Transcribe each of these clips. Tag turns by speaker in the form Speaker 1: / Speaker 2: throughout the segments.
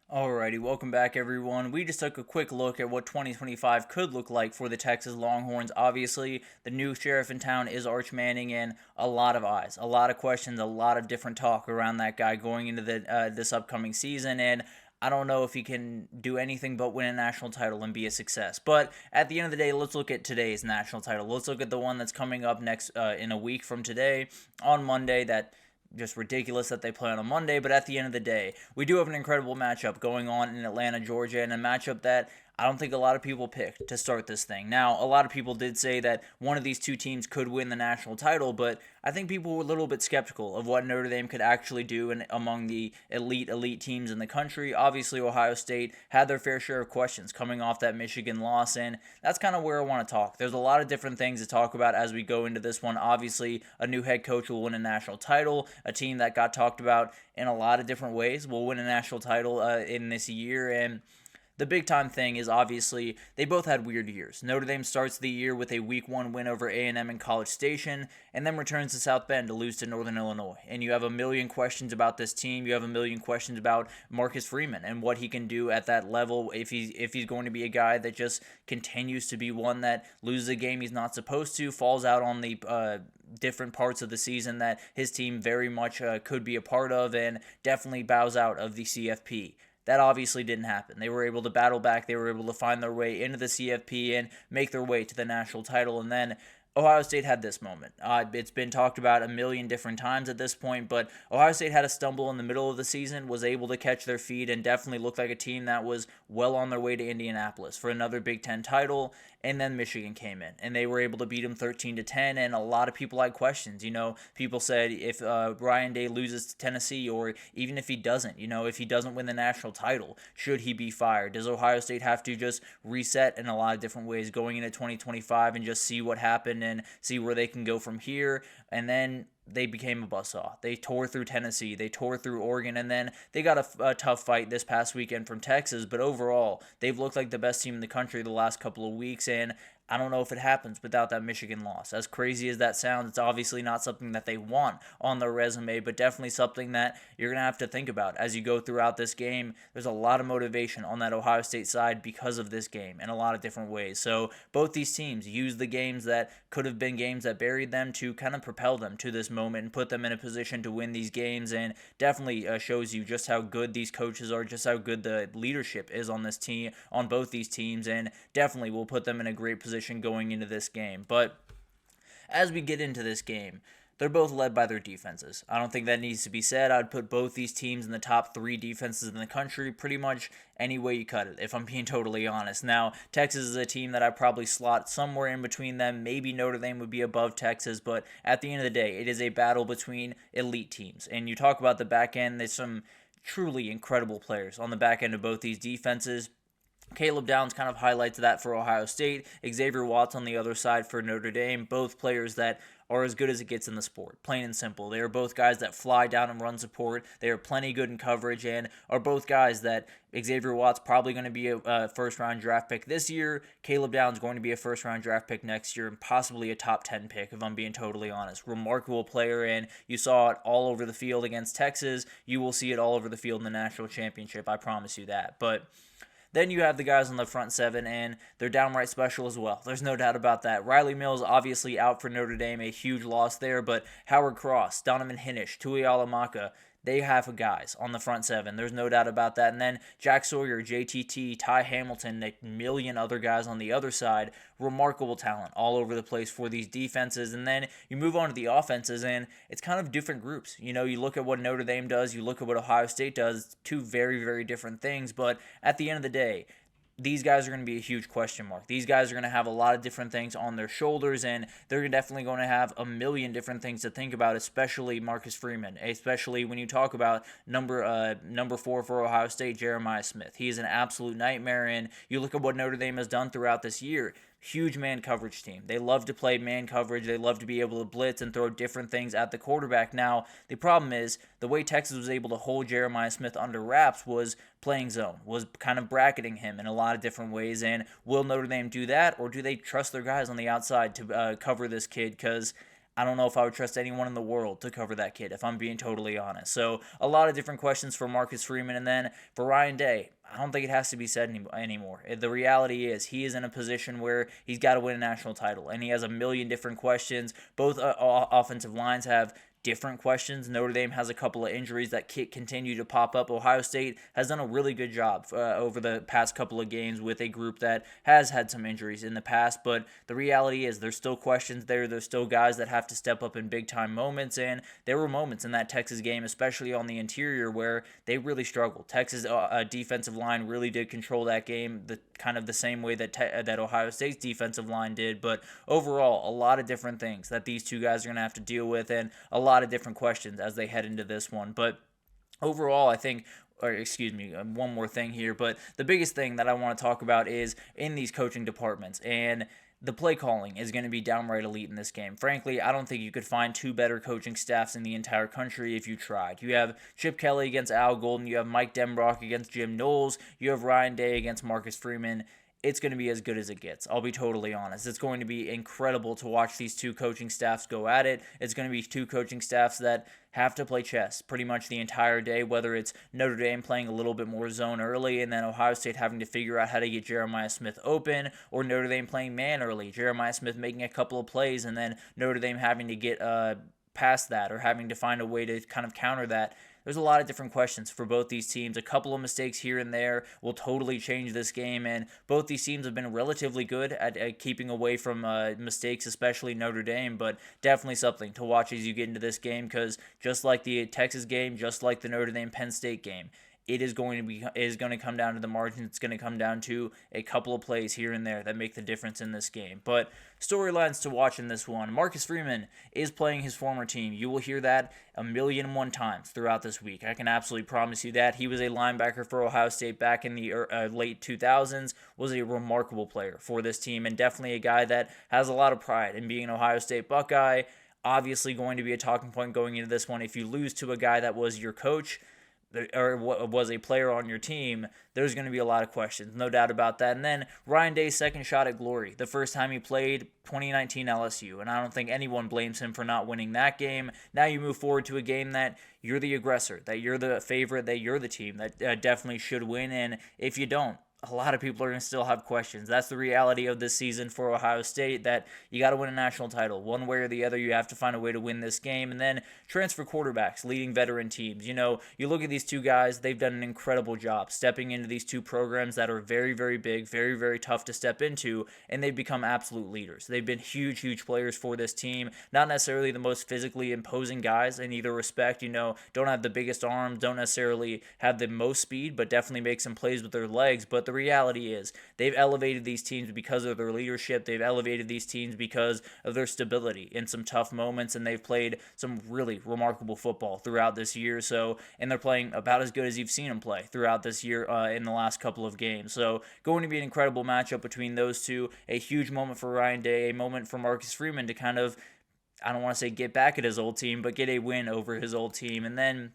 Speaker 1: Alrighty, welcome back everyone. We just took a quick look at what 2025 could look like for the Texas Longhorns. Obviously, the new sheriff in town is Arch Manning, and a lot of eyes, a lot of questions, a lot of different talk around that guy going into this upcoming season. And I don't know if he can do anything but win a national title and be a success. But at the end of the day, let's look at today's national title. Let's look at the one that's coming up next in a week from today on Monday. That just ridiculous that they play on a Monday, but at the end of the day, we do have an incredible matchup going on in Atlanta, Georgia, and a matchup that I don't think a lot of people picked to start this thing. Now, a lot of people did say that one of these two teams could win the national title, but I think people were a little bit skeptical of what Notre Dame could actually do among the elite teams in the country. Obviously, Ohio State had their fair share of questions coming off that Michigan loss, and that's kind of where I want to talk. There's a lot of different things to talk about as we go into this one. Obviously, a new head coach will win a national title. A team that got talked about in a lot of different ways will win a national title in this year, and the big time thing is obviously they both had weird years. Notre Dame starts the year with a week 1 win over A&M in College Station and then returns to South Bend to lose to Northern Illinois. And you have a million questions about this team. You have a million questions about Marcus Freeman and what he can do at that level, if he's going to be a guy that just continues to be one that loses a game he's not supposed to, falls out on the different parts of the season that his team very much could be a part of, and definitely bows out of the CFP. That obviously didn't happen. They were able to battle back. They were able to find their way into the CFP and make their way to the national title. And then Ohio State had this moment. It's been talked about a million different times at this point, but Ohio State had a stumble in the middle of the season, was able to catch their feet, and definitely looked like a team that was well on their way to Indianapolis for another Big Ten title. And then Michigan came in, and they were able to beat them 13-10. And a lot of people had questions. People said if Ryan Day loses to Tennessee, or even if he doesn't, if he doesn't win the national title, should he be fired? Does Ohio State have to just reset in a lot of different ways going into 2025 and just see what happened and see where they can go from here? And then they became a buzzsaw. They tore through Tennessee, they tore through Oregon, and then they got a tough fight this past weekend from Texas. But overall, they've looked like the best team in the country the last couple of weeks, and I don't know if it happens without that Michigan loss. As crazy as that sounds, it's obviously not something that they want on their resume, but definitely something that you're going to have to think about as you go throughout this game. There's a lot of motivation on that Ohio State side because of this game in a lot of different ways. So both these teams use the games that could have been games that buried them to kind of propel them to this moment and put them in a position to win these games, and definitely shows you just how good these coaches are, just how good the leadership is on this team, on both these teams, and definitely will put them in a great position going into this game. But as we get into this game, they're both led by their defenses. I don't think that needs to be said. I'd put both these teams in the top 3 defenses in the country pretty much any way you cut it, if I'm being totally honest. Now, Texas is a team that I probably slot somewhere in between them. Maybe Notre Dame would be above Texas, but at the end of the day, it is a battle between elite teams. And you talk about the back end, there's some truly incredible players on the back end of both these defenses. Caleb Downs kind of highlights that for Ohio State. Xavier Watts on the other side for Notre Dame. Both players that are as good as it gets in the sport. Plain and simple. They are both guys that fly down and run support. They are plenty good in coverage, and are both guys that Xavier Watts probably going to be a first-round draft pick this year. Caleb Downs going to be a first-round draft pick next year, and possibly a top 10 pick, if I'm being totally honest. Remarkable player, and you saw it all over the field against Texas. You will see it all over the field in the national championship. I promise you that. But then you have the guys on the front 7, and they're downright special as well. There's no doubt about that. Riley Mills obviously out for Notre Dame, a huge loss there, but Howard Cross, Donovan Hinnish, Tui Alamaka, they have guys on the front 7. There's no doubt about that. And then Jack Sawyer, JTT, Ty Hamilton, a million other guys on the other side. Remarkable talent all over the place for these defenses. And then you move on to the offenses, and it's kind of different groups. You look at what Notre Dame does, you look at what Ohio State does, two very, very different things. But at the end of the day, these guys are going to be a huge question mark. These guys are going to have a lot of different things on their shoulders, and they're definitely going to have a million different things to think about, especially Marcus Freeman, especially when you talk about number 4 for Ohio State, Jeremiah Smith. He is an absolute nightmare, and you look at what Notre Dame has done throughout this year. Huge man coverage team. They love to play man coverage. They love to be able to blitz and throw different things at the quarterback. Now, the problem is the way Texas was able to hold Jeremiah Smith under wraps was playing zone, was kind of bracketing him in a lot of different ways. And will Notre Dame do that, or do they trust their guys on the outside to cover this kid? Because I don't know if I would trust anyone in the world to cover that kid, if I'm being totally honest. So a lot of different questions for Marcus Freeman. And then for Ryan Day, I don't think it has to be said anymore. The reality is he is in a position where he's got to win a national title, and he has a million different questions. Both offensive lines have different questions. Notre Dame has a couple of injuries that continue to pop up. Ohio State has done a really good job over the past couple of games with a group that has had some injuries in the past, but the reality is there's still questions there. There's still guys that have to step up in big-time moments, and there were moments in that Texas game, especially on the interior, where they really struggled. Texas defensive line really did control that game, kind of the same way that Ohio State's defensive line did, but overall, a lot of different things that these two guys are going to have to deal with, and a lot of different questions as they head into this one. But overall, I think, or excuse me, one more thing here, but the biggest thing that I want to talk about is in these coaching departments, and the play calling is going to be downright elite in this game. Frankly, I don't think you could find two better coaching staffs in the entire country if you tried. You have Chip Kelly against Al Golden, you have Mike Denbrock against Jim Knowles, you have Ryan Day against Marcus Freeman. It's going to be as good as it gets. I'll be totally honest. It's going to be incredible to watch these two coaching staffs go at it. It's going to be two coaching staffs that have to play chess pretty much the entire day, whether it's Notre Dame playing a little bit more zone early and then Ohio State having to figure out how to get Jeremiah Smith open, or Notre Dame playing man early, Jeremiah Smith making a couple of plays, and then Notre Dame having to get past that or having to find a way to kind of counter that. There's a lot of different questions for both these teams. A couple of mistakes here and there will totally change this game, and both these teams have been relatively good at keeping away from mistakes, especially Notre Dame, but definitely something to watch as you get into this game, because just like the Texas game, just like the Notre Dame-Penn State game, it is going to come down to the margin. It's going to come down to a couple of plays here and there that make the difference in this game. But storylines to watch in this one. Marcus Freeman is playing his former team. You will hear that 1,000,001 times throughout this week. I can absolutely promise you that. He was a linebacker for Ohio State back in the late 2000s, was a remarkable player for this team, and definitely a guy that has a lot of pride in being an Ohio State Buckeye. Obviously going to be a talking point going into this one. If you lose to a guy that was your coach, or was a player on your team, there's going to be a lot of questions, no doubt about that. And then Ryan Day's second shot at glory, the first time he played, 2019 LSU, and I don't think anyone blames him for not winning that game. Now you move forward to a game that you're the aggressor, that you're the favorite, that you're the team that definitely should win, and if you don't, a lot of people are going to still have questions. That's the reality of this season for Ohio State, that you got to win a national title. One way or the other, you have to find a way to win this game. And then transfer quarterbacks, leading veteran teams. You know, you look at these two guys, they've done an incredible job stepping into these two programs that are very, very big, very, very tough to step into, and they've become absolute leaders. They've been huge, huge players for this team. Not necessarily the most physically imposing guys in either respect, you know, don't have the biggest arms, don't necessarily have the most speed, but definitely make some plays with their legs. But the reality is they've elevated these teams because of their leadership. They've elevated these teams because of their stability in some tough moments, and they've played some really remarkable football throughout this year. So, and they're playing about as good as you've seen them play throughout this year in the last couple of games. So, going to be an incredible matchup between those two. A huge moment for Ryan Day, a moment for Marcus Freeman to kind of, I don't want to say get back at his old team, but get a win over his old team. And then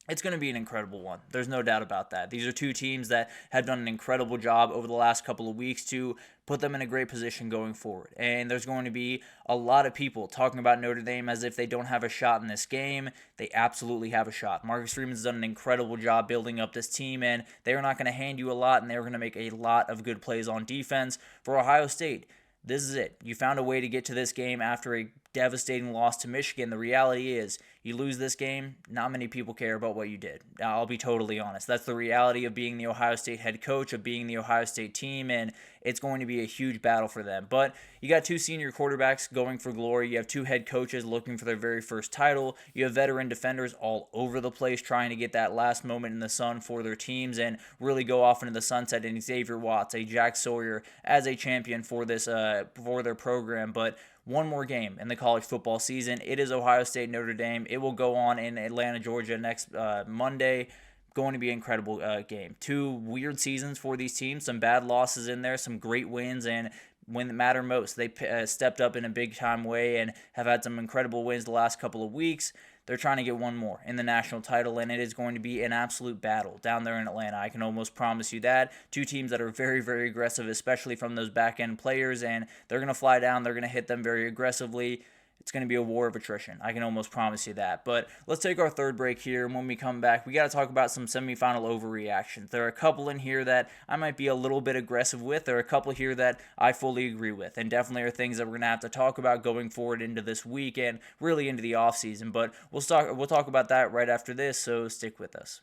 Speaker 1: it's going to be an incredible one. There's no doubt about that. These are two teams that have done an incredible job over the last couple of weeks to put them in a great position going forward. And there's going to be a lot of people talking about Notre Dame as if they don't have a shot in this game. They absolutely have a shot. Marcus Freeman's done an incredible job building up this team, and they're not going to hand you a lot, and they're going to make a lot of good plays on defense. For Ohio State, this is it. You found a way to get to this game after a devastating loss to Michigan. The reality is, you lose this game, not many people care about what you did. I'll be totally honest. That's the reality of being the Ohio State head coach, of being the Ohio State team, and it's going to be a huge battle for them. But you got two senior quarterbacks going for glory. You have two head coaches looking for their very first title. You have veteran defenders all over the place trying to get that last moment in the sun for their teams and really go off into the sunset. And Xavier Watts, a Jack Sawyer, as a champion for this for their program. But one more game in the college football season. It is Ohio State Notre Dame. It will go on in Atlanta, Georgia next Monday. Going to be an incredible game. Two weird seasons for these teams. Some bad losses in there, some great wins, and when it mattered most, they stepped up in a big-time way and have had some incredible wins the last couple of weeks. They're trying to get one more in the national title, and it is going to be an absolute battle down there in Atlanta. I can almost promise you that. Two teams that are very, very aggressive, especially from those back-end players, and they're going to fly down. They're going to hit them very aggressively. It's going to be a war of attrition. I can almost promise you that. But let's take our third break here. And when we come back, we got to talk about some semifinal overreactions. There are a couple in here that I might be a little bit aggressive with. There are a couple here that I fully agree with. And definitely are things that we're going to have to talk about going forward into this week and really into the offseason. But we'll talk about that right after this, so stick with us.